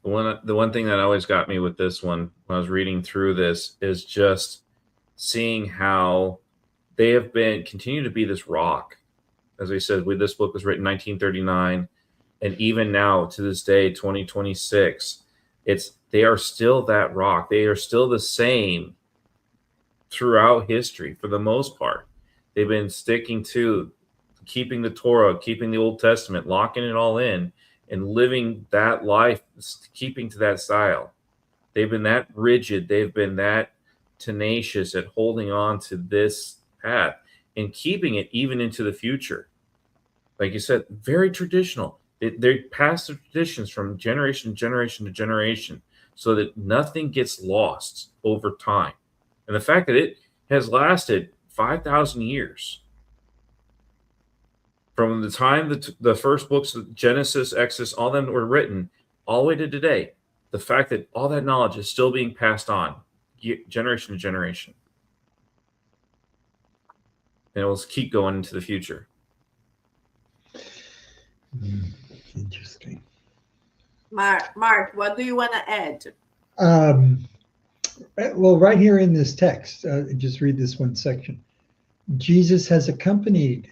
The one thing that always got me with this one when I was reading through this is just seeing how they have continue to be this rock. As we said, this book was written in 1939, and even now to this day, 2026, they are still that rock. They are still the same throughout history for the most part. They've been sticking to keeping the Torah, keeping the Old Testament, locking it all in, and living that life, keeping to that style. They've been that rigid. They've been that tenacious at holding on to this path and keeping it even into the future. Like you said, very traditional. They pass the traditions from generation to generation to generation so that nothing gets lost over time. And the fact that it has lasted 5,000 years from the time the first books of Genesis, Exodus, all them were written, all the way to today, the fact that all that knowledge is still being passed on generation to generation. And it will keep going into the future. Interesting. Mark, what do you want to add? Well, right here in this text, just read this one section. Jesus has accompanied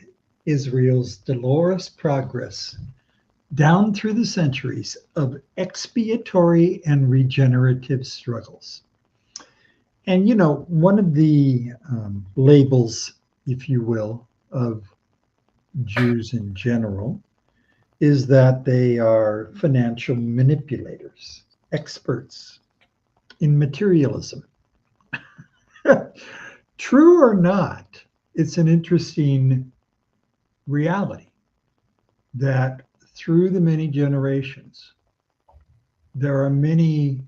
Israel's dolorous progress down through the centuries of expiatory and regenerative struggles. And, you know, one of the labels, if you will, of Jews in general is that they are financial manipulators, experts in materialism. True or not, it's an interesting reality that through the many generations, there are many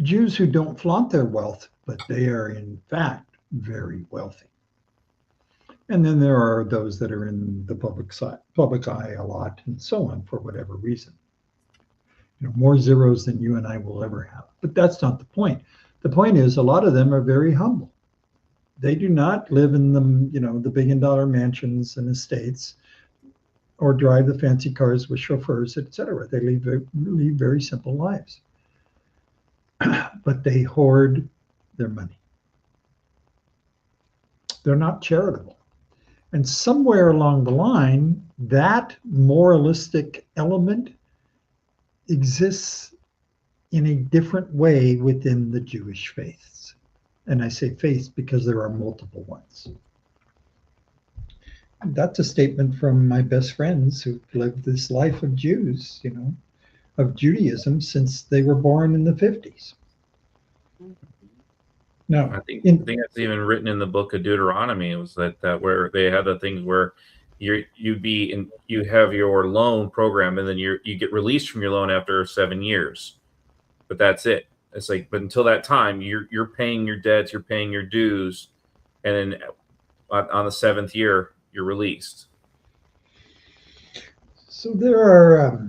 Jews who don't flaunt their wealth, but they are in fact very wealthy. And then there are those that are in the public eye a lot, and so on, for whatever reason. More zeros than you and I will ever have. But that's not the point. The point is, a lot of them are very humble. They do not live in the billion-dollar mansions and estates, or drive the fancy cars with chauffeurs, etc. They live very simple lives. But they hoard their money. They're not charitable. And somewhere along the line, that moralistic element exists in a different way within the Jewish faiths. And I say faiths because there are multiple ones. And that's a statement from my best friends who've lived this life of Jews, of Judaism since they were born in the 50s. No, I think that's even written in the book of Deuteronomy. It was that where they had the things where you have your loan program, and then you get released from your loan after 7 years, but that's it. It's like, but until that time, you're paying your debts, you're paying your dues, and then on the 7th year, you're released. So there are,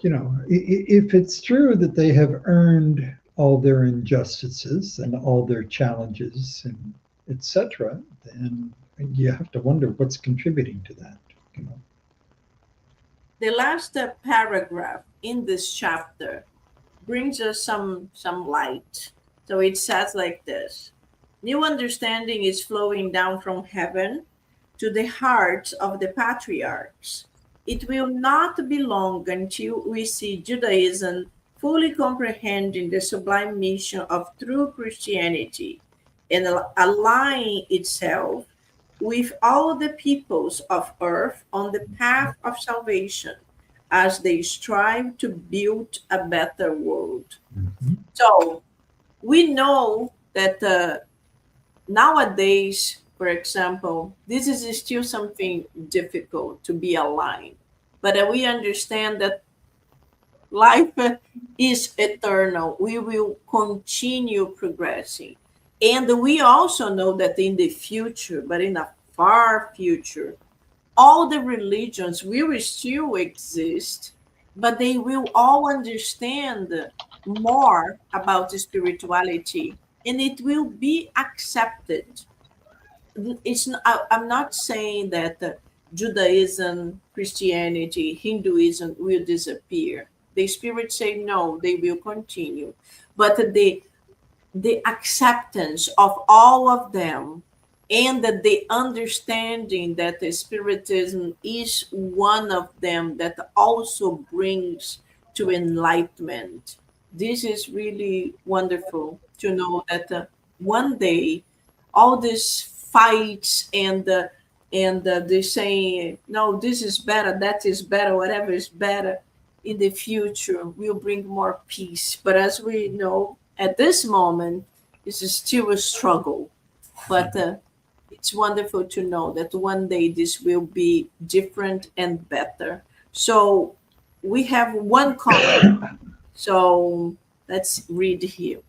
if it's true that they have earned all their injustices and all their challenges and etc., then you have to wonder what's contributing to that. The last paragraph in this chapter brings us some light. So it says like this: new understanding is flowing down from heaven to the hearts of the patriarchs. It will not be long until we see Judaism fully comprehending the sublime mission of true Christianity and aligning itself with all the peoples of earth on the path of salvation as they strive to build a better world. Mm-hmm. So we know that nowadays, for example, this is still something difficult to be aligned, but we understand that life is eternal. We will continue progressing. And we also know that in the future, but in a far future, all the religions will still exist, but they will all understand more about spirituality, and it will be accepted. I'm not saying that Judaism, Christianity, Hinduism will disappear. The spirits say no, they will continue. But the acceptance of all of them, and the understanding that the Spiritism is one of them that also brings to enlightenment. This is really wonderful to know that one day all these fights and they saying, no, this is better, that is better, whatever is better, in the future will bring more peace. But as we know, at this moment, this is still a struggle. But it's wonderful to know that one day this will be different and better. So we have one comment. So let's read here.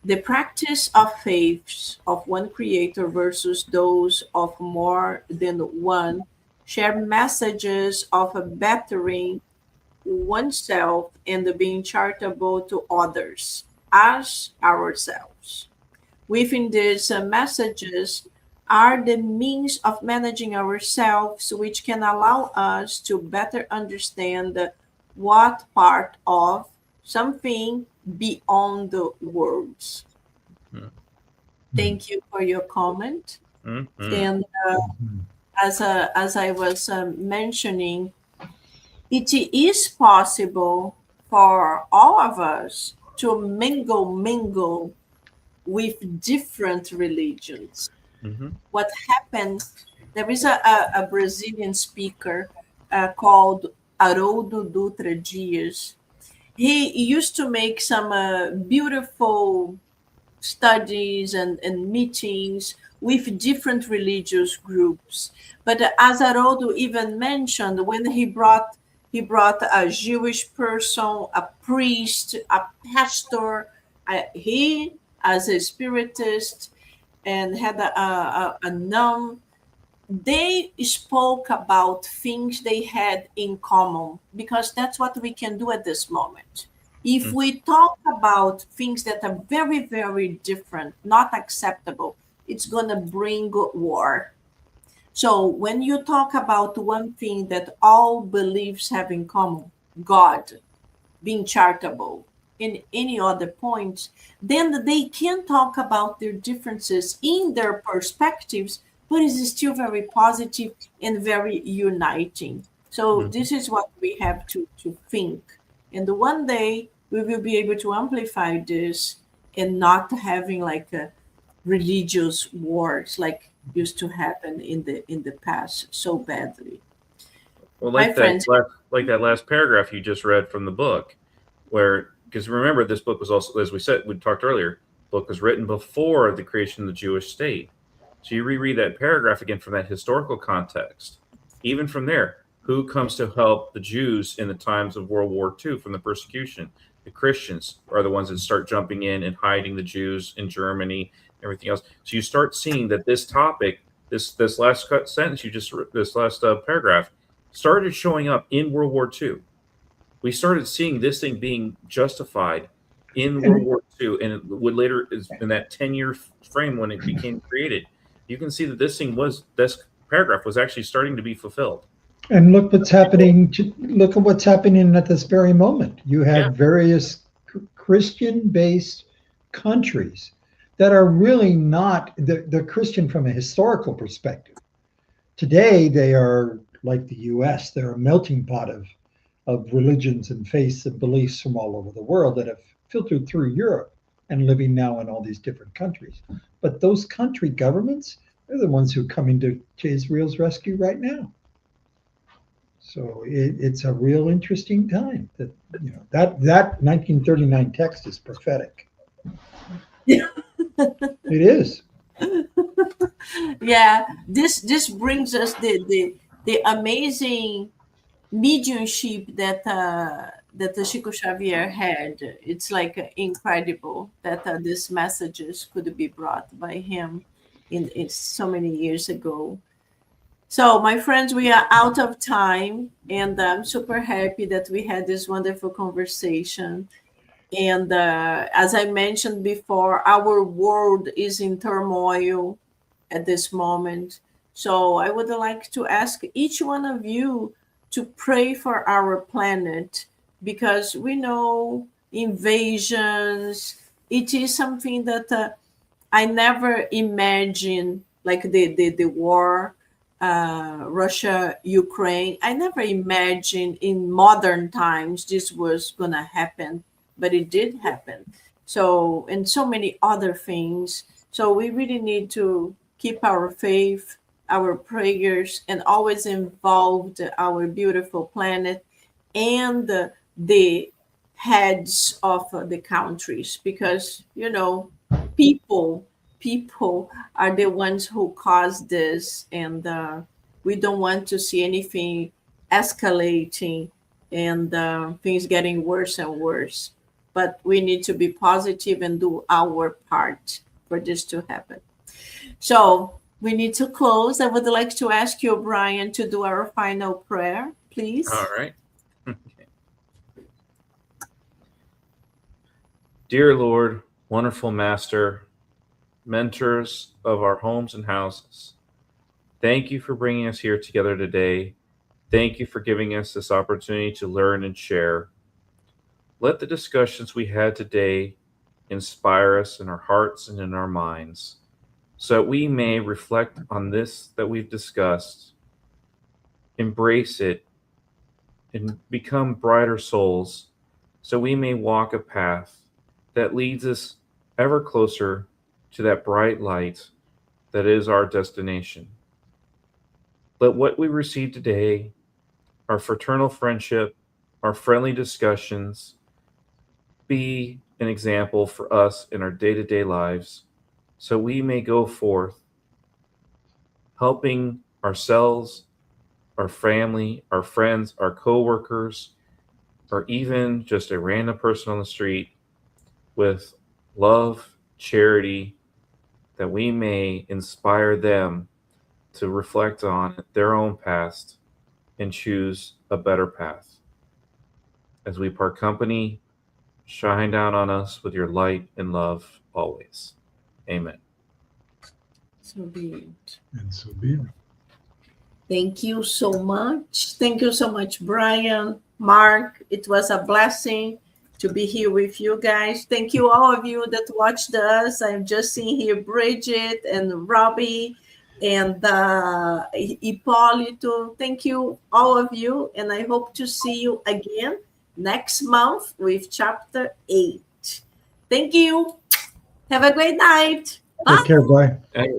The practice of faiths of one creator versus those of more than one share messages of bettering oneself and being charitable to others as ourselves. Within these messages are the means of managing ourselves, which can allow us to better understand what part of something beyond the words. Mm. Thank you for your comment. Mm-hmm. And as I was mentioning, it is possible for all of us to mingle with different religions. Mm-hmm. What happened, there is a Brazilian speaker called Haroldo Dutra Dias. He used to make some beautiful studies and meetings with different religious groups. But as Haroldo even mentioned, when he brought He brought a Jewish person, a priest, a pastor. He, as a spiritist, and had a nun. They spoke about things they had in common, because that's what we can do at this moment. If we talk about things that are very, very different, not acceptable, it's going to bring war. So when you talk about one thing that all beliefs have in common, God, being charitable, in any other points, then they can talk about their differences in their perspectives, but it's still very positive and very uniting. So this is what we have to think. And one day we will be able to amplify this and not having like a religious wars like used to happen in the past so badly. Well, My like friends, like that last paragraph you just read from the book, where, because remember, this book was also, as we said, we talked earlier, the book was written before the creation of the Jewish state. So you reread that paragraph again from that historical context. Even from there, who comes to help the Jews in the times of World War II from the persecution? The Christians are the ones that start jumping in and hiding the Jews in Germany, everything else. So you start seeing that this topic, this last sentence you just, this last paragraph, started showing up in World War II. We started seeing this thing being justified in World War II, and it would later, in that 10-year frame when it became created, you can see that this paragraph was actually starting to be fulfilled. And look what's happening. Look at what's happening at this very moment. You have various Christian-based countries that are really not, they're Christian from a historical perspective. Today, they are like the US. They're a melting pot of religions and faiths and beliefs from all over the world that have filtered through Europe and living now in all these different countries. But those country governments, they're the ones who are coming to Israel's rescue right now. So it's a real interesting time. That that 1939 text is prophetic. Yeah. It is. Yeah, this brings us the amazing mediumship that the Chico Xavier had. It's like incredible that these messages could be brought by him in so many years ago. So, my friends, we are out of time, and I'm super happy that we had this wonderful conversation. And as I mentioned before, our world is in turmoil at this moment. So, I would like to ask each one of you to pray for our planet, because we know invasions, it is something that I never imagined, like the war, Russia, Ukraine. I never imagined in modern times this was going to happen, but it did happen. So, and so many other things. So, we really need to keep our faith, our prayers, and always involved our beautiful planet and the heads of the countries, because, people are the ones who cause this, and we don't want to see anything escalating and things getting worse and worse. But we need to be positive and do our part for this to happen. So we need to close. I would like to ask you, Brian, to do our final prayer, please. All right. Dear Lord, wonderful Master, mentors of our homes and houses, thank you for bringing us here together today. Thank you for giving us this opportunity to learn and share. Let the discussions we had today inspire us in our hearts and in our minds, so that we may reflect on this that we've discussed, embrace it, and become brighter souls, so we may walk a path that leads us ever closer to that bright light that is our destination. Let what we receive today, our fraternal friendship, our friendly discussions, be an example for us in our day-to-day lives, so we may go forth helping ourselves our family, our friends, our co-workers, or even just a random person on the street with love, charity, that we may inspire them to reflect on their own past and choose a better path. As we part company, shine down on us with your light and love always. Amen. So be it. And so be it. Thank you so much. Thank you so much, Brian, Mark. It was a blessing to be here with you guys. Thank you, all of you that watched us. I'm just seeing here Bridget and Robbie and Hipólito. Thank you, all of you. And I hope to see you again next month with chapter 8. Thank you. Have a great night. Take care. Bye. Hey.